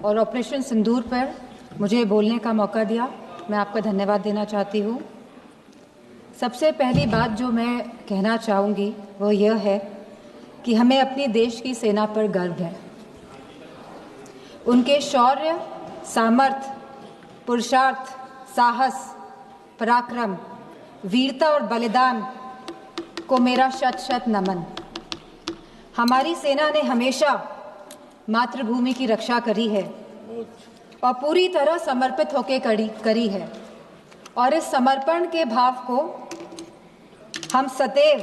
और ऑपरेशन सिंदूर पर मुझे बोलने का मौका दिया। मैं आपका धन्यवाद देना चाहती हूँ। सबसे पहली बात जो मैं कहना चाहूँगी वो यह है कि हमें अपनी देश की सेना पर गर्व है। उनके शौर्य, सामर्थ्य, पुरुषार्थ, साहस, पराक्रम, वीरता और बलिदान को मेरा शत शत नमन। हमारी सेना ने हमेशा मातृभूमि की रक्षा करी है और पूरी तरह समर्पित होकर करी है, और इस समर्पण के भाव को हम सदैव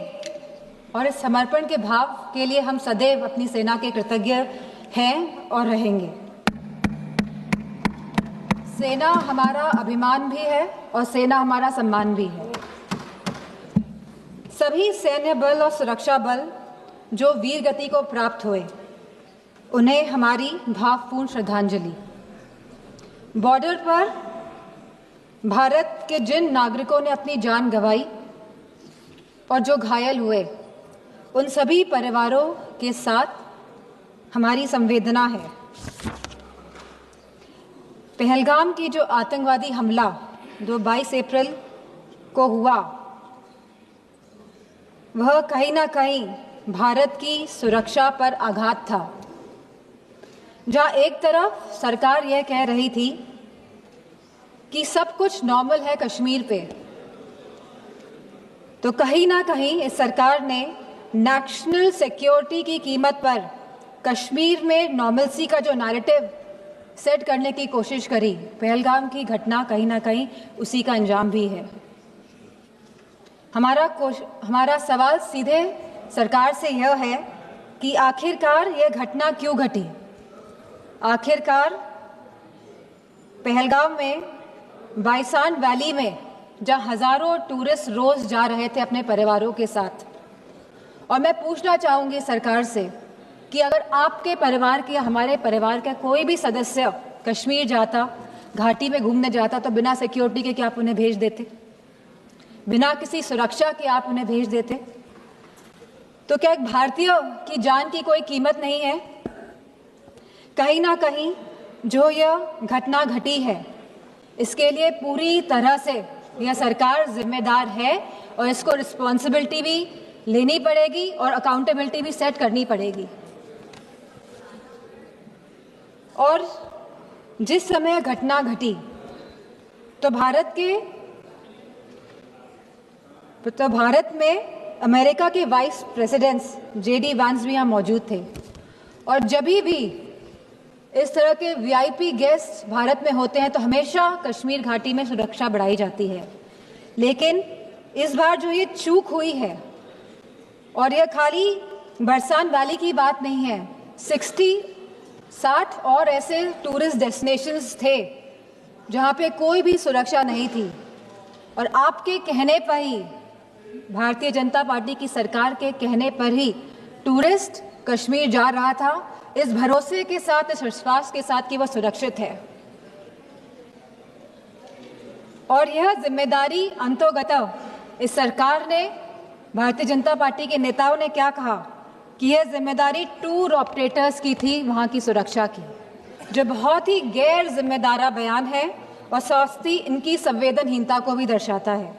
और इस समर्पण के भाव के लिए हम सदैव अपनी सेना के कृतज्ञ हैं और रहेंगे। सेना हमारा अभिमान भी है और सेना हमारा सम्मान भी है। सभी सैन्य बल और सुरक्षा बल जो वीर गति को प्राप्त हुए, उन्हें हमारी भावपूर्ण श्रद्धांजलि। बॉर्डर पर भारत के जिन नागरिकों ने अपनी जान गंवाई और जो घायल हुए, उन सभी परिवारों के साथ हमारी संवेदना है। पहलगाम की जो आतंकवादी हमला जो 22 अप्रैल को हुआ, वह कहीं ना कहीं भारत की सुरक्षा पर आघात था। जहां एक तरफ सरकार यह कह रही थी कि सब कुछ नॉर्मल है कश्मीर पे, तो कहीं ना कहीं इस सरकार ने नेशनल सिक्योरिटी की कीमत पर कश्मीर में नॉर्मलसी का जो नैरेटिव सेट करने की कोशिश करी। पहलगाम की घटना कहीं ना कहीं उसी का अंजाम भी है। हमारा सवाल सीधे सरकार से यह है कि आखिरकार यह घटना क्यों घटी। आखिरकार पहलगाम में बाइसान वैली में जहां हजारों टूरिस्ट रोज जा रहे थे अपने परिवारों के साथ, और मैं पूछना चाहूंगी सरकार से कि अगर आपके परिवार के या हमारे परिवार का कोई भी सदस्य कश्मीर जाता, घाटी में घूमने जाता, तो बिना सिक्योरिटी के क्या आप उन्हें भेज देते? बिना किसी सुरक्षा के आप उन्हें भेज देते? तो क्या एक भारतीय की जान की कोई कीमत नहीं है? कहीं ना कहीं जो यह घटना घटी है, इसके लिए पूरी तरह से यह सरकार जिम्मेदार है और इसको रिस्पॉन्सिबिलिटी भी लेनी पड़ेगी और अकाउंटेबिलिटी भी सेट करनी पड़ेगी। और जिस समय घटना घटी तो भारत में अमेरिका के वाइस प्रेसिडेंट्स JD वैंस भी यहाँ मौजूद थे, और जब भी इस तरह के VIP गेस्ट भारत में होते हैं तो हमेशा कश्मीर घाटी में सुरक्षा बढ़ाई जाती है। लेकिन इस बार जो ये चूक हुई है, और यह खाली बरसान वैली की बात नहीं है, 60 और ऐसे टूरिस्ट डेस्टिनेशंस थे जहाँ पे कोई भी सुरक्षा नहीं थी, और आपके कहने पर ही, भारतीय जनता पार्टी की सरकार के कहने पर ही टूरिस्ट कश्मीर जा रहा था, इस भरोसे के साथ, इस विश्वास के साथ कि वह सुरक्षित है। और यह जिम्मेदारी अंतोगत इस सरकार ने, भारतीय जनता पार्टी के नेताओं ने क्या कहा कि यह जिम्मेदारी टूर ऑपरेटर्स की थी वहां की सुरक्षा की, जो बहुत ही गैर जिम्मेदारा बयान है और साथ ही इनकी संवेदनहीनता को भी दर्शाता है।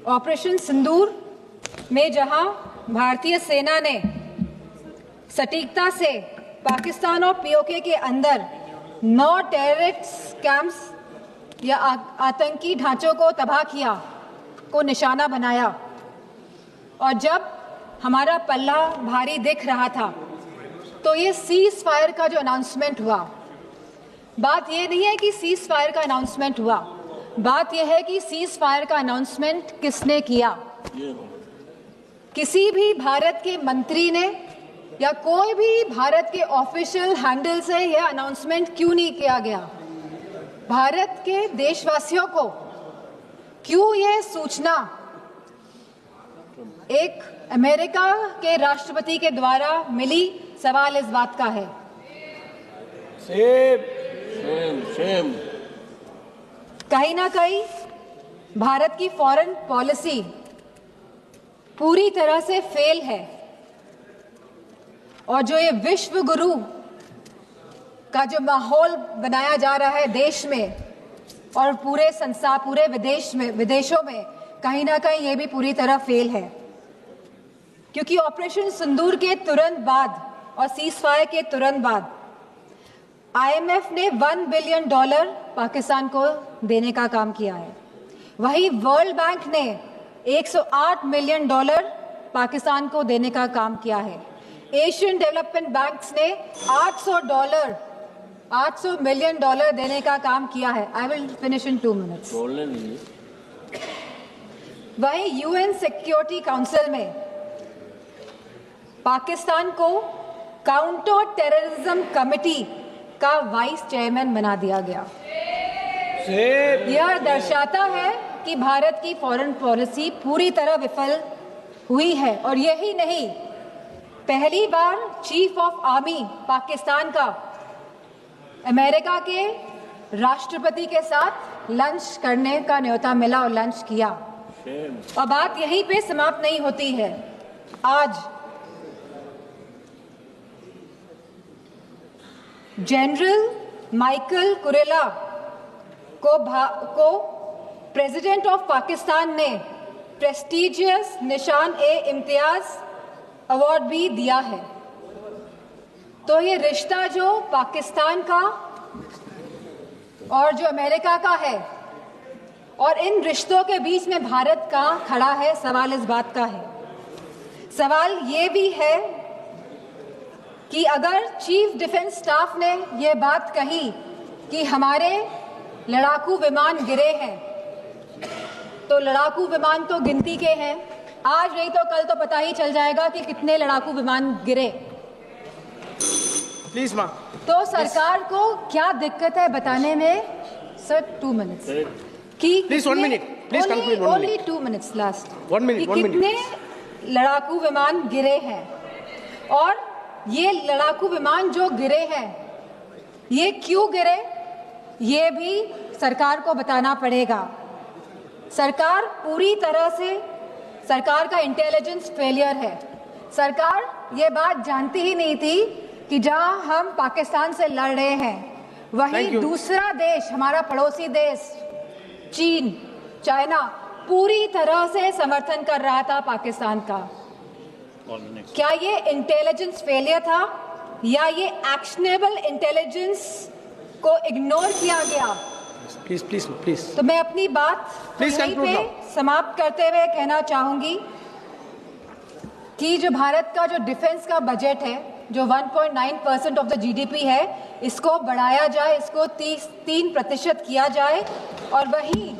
ऑपरेशन सिंदूर में जहां भारतीय सेना ने सटीकता से पाकिस्तान और POK के अंदर 9 टेररिस्ट कैंप्स या आतंकी ढांचों को तबाह किया, को निशाना बनाया, और जब हमारा पल्ला भारी दिख रहा था तो ये सीज फायर का जो अनाउंसमेंट हुआ, बात ये नहीं है कि सीज फायर का अनाउंसमेंट हुआ, बात यह है कि सीज फायर का अनाउंसमेंट किसने किया। किसी भी भारत के मंत्री ने या कोई भी भारत के ऑफिशियल हैंडल से यह अनाउंसमेंट क्यों नहीं किया गया? भारत के देशवासियों को क्यों यह सूचना एक अमेरिका के राष्ट्रपति के द्वारा मिली? सवाल इस बात का है। सेम। कहीं ना कहीं भारत की फॉरेन पॉलिसी पूरी तरह से फेल है, और जो ये विश्व गुरु का जो माहौल बनाया जा रहा है देश में और पूरे संसार, पूरे विदेशों में, कहीं ना कहीं ये भी पूरी तरह फेल है, क्योंकि ऑपरेशन सिंदूर के तुरंत बाद और सीजफायर के तुरंत बाद IMF ने $1 बिलियन पाकिस्तान को देने का काम किया है। वहीं वर्ल्ड बैंक ने $108 मिलियन पाकिस्तान को देने का काम किया है। एशियन डेवलपमेंट बैंक्स ने $800 मिलियन देने का काम किया है। I will finish in 2 minutes. वहीं UN सिक्योरिटी काउंसिल में पाकिस्तान को काउंटर टेररिज्म कमेटी का वाइस चेयरमैन बना दिया गया। यह दर्शाता है कि भारत की फॉरेन पॉलिसी पूरी तरह विफल हुई है। और यही नहीं, पहली बार चीफ ऑफ आर्मी पाकिस्तान का अमेरिका के राष्ट्रपति के साथ लंच करने का न्योता मिला और लंच किया। और बात यहीं पे समाप्त नहीं होती है। आज जनरल माइकल कुरेला को प्रेसिडेंट ऑफ पाकिस्तान ने प्रेस्टिजियस निशान-ए-इम्तियाज अवार्ड भी दिया है। तो ये रिश्ता जो पाकिस्तान का और जो अमेरिका का है, और इन रिश्तों के बीच में भारत का खड़ा है, सवाल इस बात का है। सवाल ये भी है कि अगर चीफ डिफेंस स्टाफ ने ये बात कही कि हमारे लड़ाकू विमान गिरे हैं, तो लड़ाकू विमान तो गिनती के हैं, आज नहीं तो कल तो पता ही चल जाएगा कि कितने लड़ाकू विमान गिरे। प्लीज मां। तो सरकार को क्या दिक्कत है बताने में? सर 2 मिनट्स कि please 1 minute, please conclude. Only 2 minutes last. 1 minute, 1 minute. कितने लड़ाकू विमान गिरे हैं, और ये लड़ाकू विमान जो गिरे हैं ये क्यों गिरे, ये भी सरकार को बताना पड़ेगा। सरकार पूरी तरह से, सरकार का इंटेलिजेंस फेलियर है। सरकार ये बात जानती ही नहीं थी कि जहां हम पाकिस्तान से लड़ रहे हैं, वहीं दूसरा देश, हमारा पड़ोसी देश चीन, चाइना, पूरी तरह से समर्थन कर रहा था पाकिस्तान का। क्या ये इंटेलिजेंस फेलियर था, या ये एक्शनेबल इंटेलिजेंस को इग्नोर किया गया? Please please please. तो मैं अपनी बात यहीं पे समाप्त करते हुए कहना चाहूंगी कि जो भारत का जो डिफेंस का बजट है, जो 1.9% ऑफ द GDP है, इसको बढ़ाया जाए, इसको 3% किया जाए, और वहीं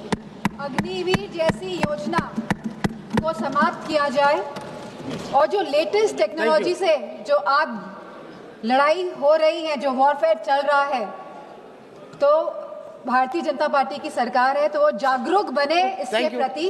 अग्निवीर जैसी योजना को समाप्त किया जाए। और जो लेटेस्ट टेक्नोलॉजी से जो आप लड़ाई हो रही है, जो वॉरफेयर चल रहा है, तो भारतीय जनता पार्टी की सरकार है, तो वो जागरूक बने इसके प्रति।